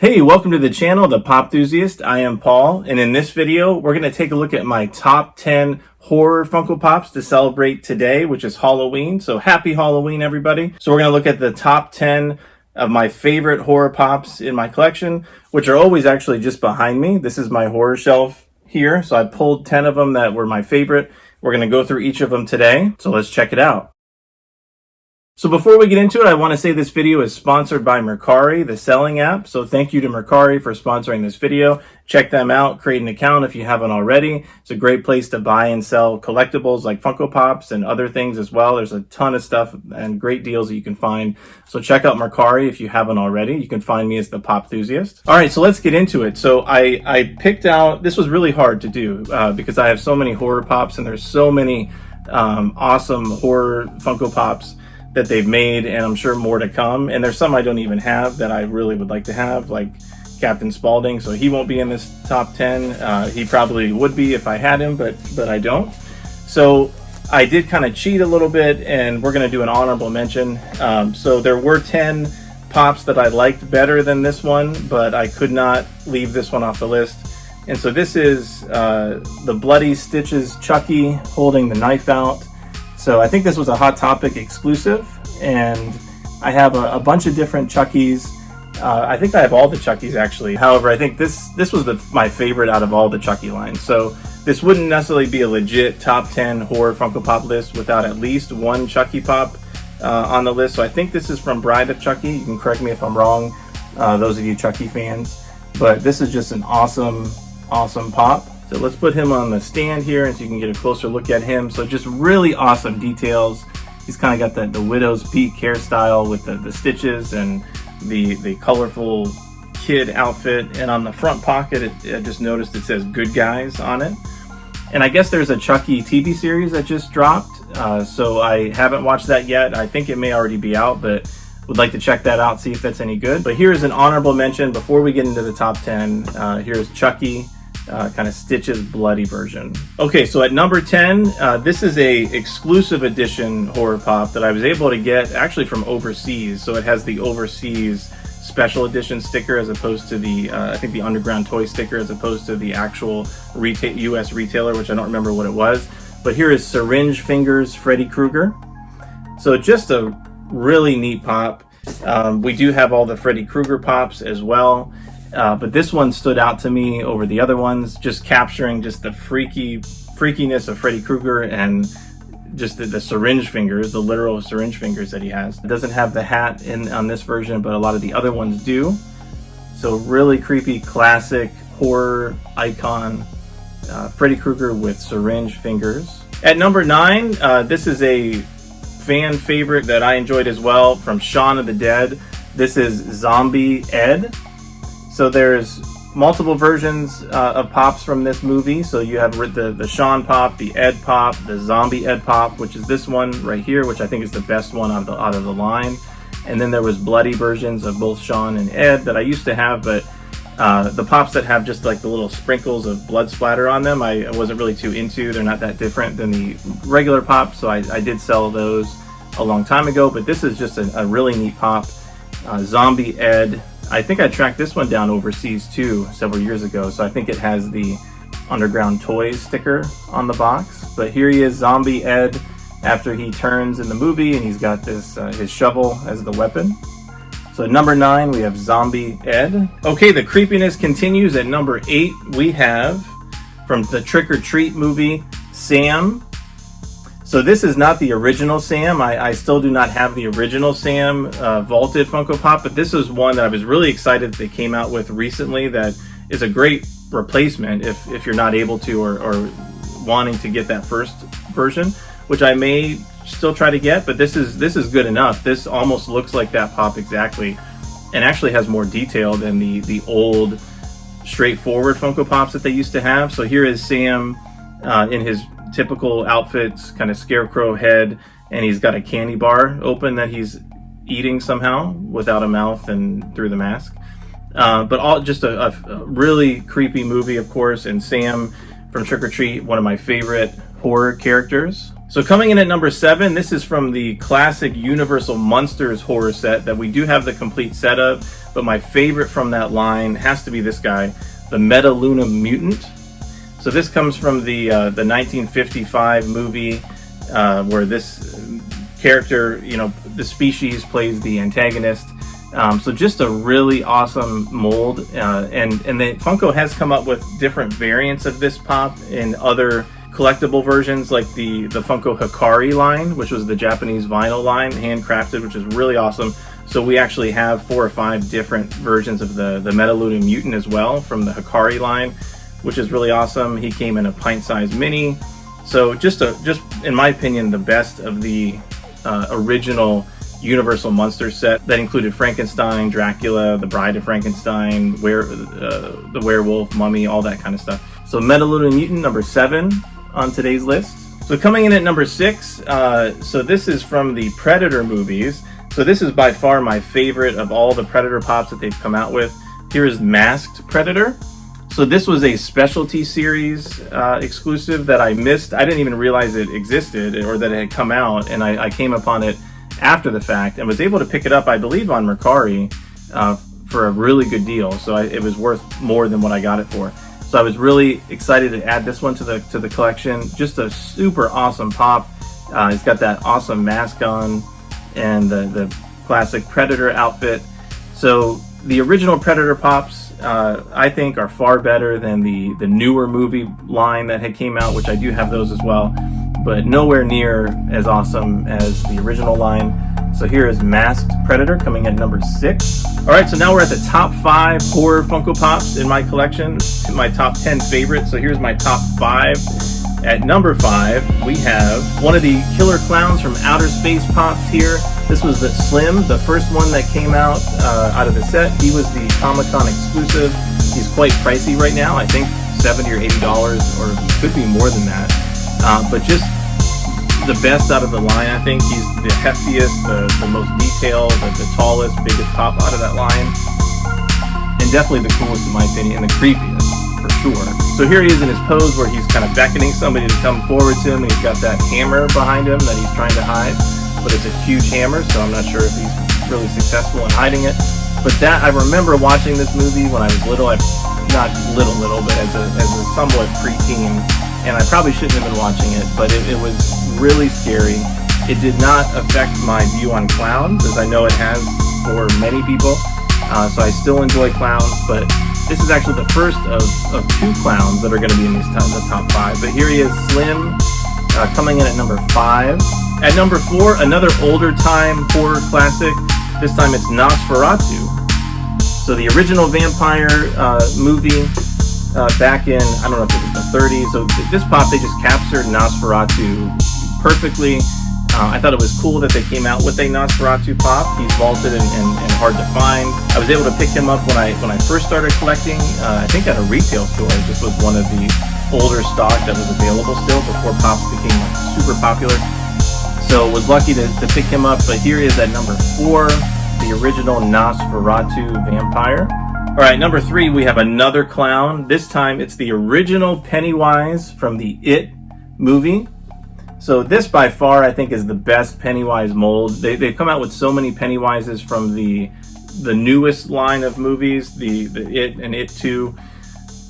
Hey, welcome to the channel, the POPthusiast. I am Paul, and in this video, we're going to take a look at my top 10 horror Funko Pops to celebrate today, which is Halloween. So happy Halloween, everybody. So we're going to look at the top 10 of my favorite horror pops in my collection, which are always actually just behind me. This is my horror shelf here. So I pulled 10 of them that were my favorite. We're going to go through each of them today. So let's check it out. So before we get into it, I want to say this video is sponsored by Mercari, the selling app. So thank you to Mercari for sponsoring this video. Check them out, create an account if you haven't already. It's a great place to buy and sell collectibles like Funko Pops and other things as well. There's a ton of stuff and great deals that you can find. So check out Mercari if you haven't already. You can find me as the POPthusiast. All right, so let's get into it. So I picked out, this was really hard to do because I have so many horror pops and there's so many awesome horror Funko Pops that they've made, and I'm sure more to come. And there's some I don't even have that I really would like to have, like Captain Spaulding. So he won't be in this top 10. He probably would be if I had him, but I don't. So I did kind of cheat a little bit, and we're going to do an honorable mention. So there were 10 pops that I liked better than this one, but I could not leave this one off the list. And so this is the Bloody Stitches Chucky holding the knife out. So I think this was a Hot Topic exclusive, and I have a bunch of different Chuckies. I think I have all the Chuckies actually. However, I think this was my favorite out of all the Chucky lines. So this wouldn't necessarily be a legit top 10 horror Funko Pop list without at least one Chucky pop on the list. So I think this is from Bride of Chucky. You can correct me if I'm wrong, those of you Chucky fans. But this is just an awesome pop. So let's put him on the stand here and so you can get a closer look at him. So just really awesome details. He's kind of got the widow's peak hairstyle with the stitches and the colorful kid outfit. And on the front pocket, I just noticed it says Good Guys on it. And I guess there's a Chucky TV series that just dropped. So I haven't watched that yet. I think it may already be out, but would like to check that out, see if that's any good. But here's an honorable mention before we get into the top 10. Here's Chucky. Kind of Stitch's bloody version. Okay, so at number 10, this is a exclusive edition horror pop that I was able to get actually from overseas. So it has the overseas special edition sticker as opposed to the, I think the Underground Toy sticker as opposed to the actual US retailer, which I don't remember what it was. But here is Syringe Fingers Freddy Krueger. So just a really neat pop. We do have all the Freddy Krueger pops as well. But this one stood out to me over the other ones, just capturing just the freakiness of Freddy Krueger and just the syringe fingers, the literal syringe fingers that he has. It doesn't have the hat on this version, but a lot of the other ones do. So really creepy, classic horror icon, Freddy Krueger with syringe fingers. At number 9, this is a fan favorite that I enjoyed as well from Shaun of the Dead. This is Zombie Ed. So there's multiple versions of pops from this movie. So you have the Shaun pop, the Ed pop, the Zombie Ed pop, which is this one right here, which I think is the best one out of the line. And then there was bloody versions of both Shaun and Ed that I used to have, but the pops that have just like the little sprinkles of blood splatter on them, I wasn't really too into. They're not that different than the regular pops, so I did sell those a long time ago. But this is just a really neat pop, Zombie Ed. I think I tracked this one down overseas too several years ago, so I think it has the Underground Toys sticker on the box. But here he is, Zombie Ed, after he turns in the movie, and he's got this his shovel as the weapon. So at number 9, we have Zombie Ed. Okay, the creepiness continues. At number 8, we have, from the Trick or Treat movie, Sam. So this is not the original Sam. I still do not have the original Sam vaulted Funko Pop, but this is one that I was really excited they came out with recently that is a great replacement if you're not able to or wanting to get that first version, which I may still try to get, but this is good enough. This almost looks like that pop exactly and actually has more detail than the old straightforward Funko Pops that they used to have. So here is Sam in his typical outfits, kind of scarecrow head, and he's got a candy bar open that he's eating somehow without a mouth and through the mask. But just a really creepy movie, of course, and Sam from Trick or Treat, one of my favorite horror characters. So coming in at number 7, this is from the classic Universal Monsters horror set that we do have the complete set of, but my favorite from that line has to be this guy, the METALUNA mutant. So this comes from the 1955 movie where this character, you know, the species plays the antagonist. So just a really awesome mold, and the Funko has come up with different variants of this pop in other collectible versions, like the Funko Hikari line, which was the Japanese vinyl line, handcrafted, which is really awesome. So we actually have 4 or 5 different versions of the METALUNA mutant as well from the Hikari line, which is really awesome. He came in a pint-sized mini. So just in my opinion, the best of the original Universal Monsters set that included Frankenstein, Dracula, the Bride of Frankenstein, the werewolf, mummy, all that kind of stuff. So METALUNA mutant number 7 on today's list. So coming in at number 6, so this is from the Predator movies. So this is by far my favorite of all the Predator pops that they've come out with. Here is Masked Predator. So this was a specialty series exclusive that I missed. I didn't even realize it existed or that it had come out, and I came upon it after the fact and was able to pick it up, I believe, on Mercari for a really good deal. So it was worth more than what I got it for. So I was really excited to add this one to the collection. Just a super awesome pop. It's got that awesome mask on and the classic Predator outfit. So the original Predator pops, I think, are far better than the newer movie line that had came out, which I do have those as well, but nowhere near as awesome as the original line. So here is Masked Predator coming at number 6. All right, so now we're at the top 5 horror Funko Pops in my collection, my top 10 favorites. So here's my top 5. At number 5, we have one of the Killer Clowns from Outer Space pops here. This was the Slim, the first one that came out of the set. He was the Comic-Con exclusive. He's quite pricey right now. I think $70 or $80, or he could be more than that. But just the best out of the line, I think. He's the heftiest, the most detailed, the tallest, biggest pop out of that line. And definitely the coolest in my opinion, and the creepiest, for sure. So here he is in his pose where he's kind of beckoning somebody to come forward to him, and he's got that hammer behind him that he's trying to hide. But it's a huge hammer, so I'm not sure if he's really successful in hiding it. But that, I remember watching this movie when I was little, not little, but as a somewhat preteen, and I probably shouldn't have been watching it, but it was really scary. It did not affect my view on clowns, as I know it has for many people. So I still enjoy clowns, but this is actually the first of 2 clowns that are going to be in the top 5. But here he is, Slim, coming in at number 5. At number 4, another older time horror classic. This time it's NOSFERATU. So the original vampire movie back in, I don't know if it was the 30s. So this pop, they just captured NOSFERATU perfectly. I thought it was cool that they came out with a NOSFERATU pop. He's vaulted and hard to find. I was able to pick him up when I first started collecting. I think at a retail store. This was one of the older stock that was available still before pops became super popular. So was lucky to pick him up. But here is at number 4, the original NOSFERATU vampire. All right, number 3, we have another clown. This time it's the original Pennywise from the It movie. So this by far I think is the best Pennywise mold. They've come out with so many Pennywises from the newest line of movies, the It and It 2.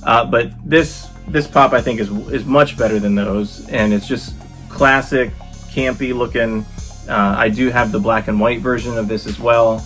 But this pop I think is much better than those, and it's just classic, campy looking. I do have the black and white version of this as well.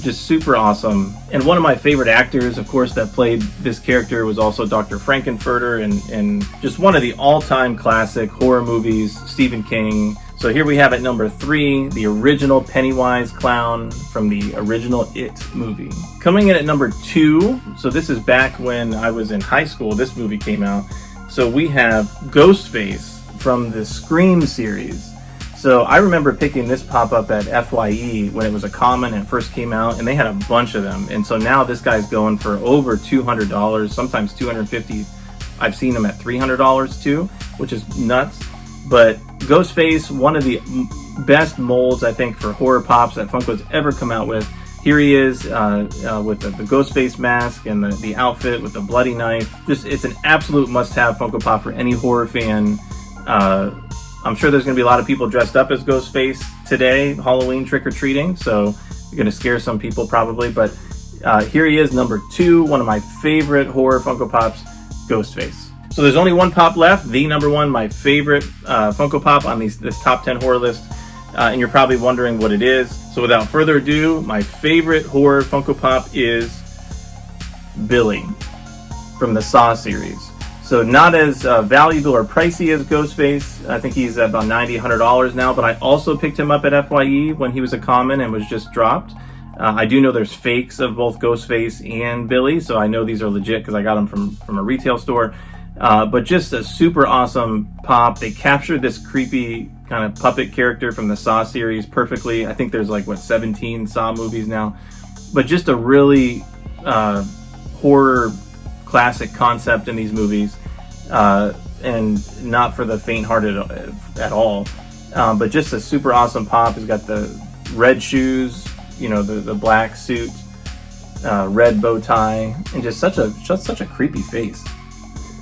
Just super awesome. And one of my favorite actors, of course, that played this character was also Dr. Frankenfurter, and just one of the all-time classic horror movies, Stephen King. So here we have at number 3, the original Pennywise clown from the original It movie. Coming in at number 2, so this is back when I was in high school, this movie came out. So we have Ghostface from the Scream series. So I remember picking this pop up at FYE when it was a common and it first came out, and they had a bunch of them. And so now this guy's going for over $200, sometimes $250. I've seen them at $300 too, which is nuts. But Ghostface, one of the best molds I think for horror pops that Funko's ever come out with. Here he is with the Ghostface mask and the outfit with the bloody knife. Just, it's an absolute must-have Funko Pop for any horror fan. I'm sure there's going to be a lot of people dressed up as Ghostface today, Halloween trick-or-treating, so you're going to scare some people probably, but Here he is, number 2, one of my favorite horror Funko Pops, Ghostface. So there's only one pop left, the number 1, my favorite Funko Pop on this top 10 horror list. And you're probably wondering what it is. So without further ado, my favorite horror Funko Pop is Billy from the Saw series. So not as valuable or pricey as Ghostface. I think he's about $90, $100 now, but I also picked him up at FYE when he was a common and was just dropped. I do know there's fakes of both Ghostface and Billy, so I know these are legit because I got them from a retail store. But just a super awesome pop. They captured this creepy kind of puppet character from the Saw series perfectly. I think there's like, what, 17 Saw movies now. But just a really horror classic concept in these movies. And not for the faint-hearted at all. But just a super awesome pop. He's got the red shoes, you know, the black suit, red bow tie, and just such a creepy face.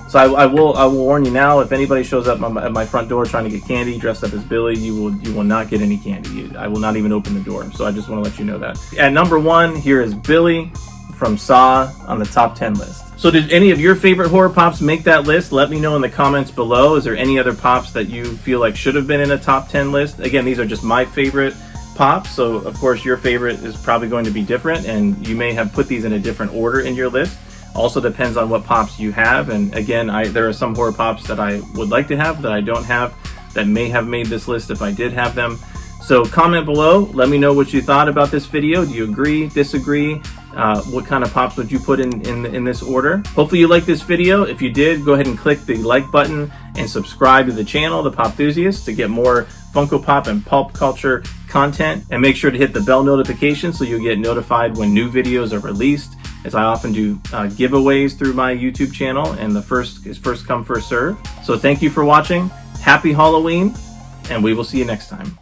So I will warn you now, if anybody shows up at my front door trying to get candy dressed up as Billy, you will not get any candy. I will not even open the door. So I just want to let you know that. At number 1, here is Billy from Saw on the top 10 list. So did any of your favorite horror pops make that list? Let me know in the comments below. Is there any other pops that you feel like should have been in a top 10 list? Again, these are just my favorite pops, so of course your favorite is probably going to be different, and you may have put these in a different order in your list. Also depends on what pops you have, and again, there are some horror pops that I would like to have that I don't have that may have made this list if I did have them. So comment below, let me know what you thought about this video. Do you agree, disagree? What kind of pops would you put in this order? Hopefully you liked this video. If you did, go ahead and click the like button and subscribe to the channel, The POPthusiast, to get more Funko Pop and pulp culture content. And make sure to hit the bell notification so you'll get notified when new videos are released, as I often do giveaways through my YouTube channel, and the first is first come, first serve. So thank you for watching. Happy Halloween, and we will see you next time.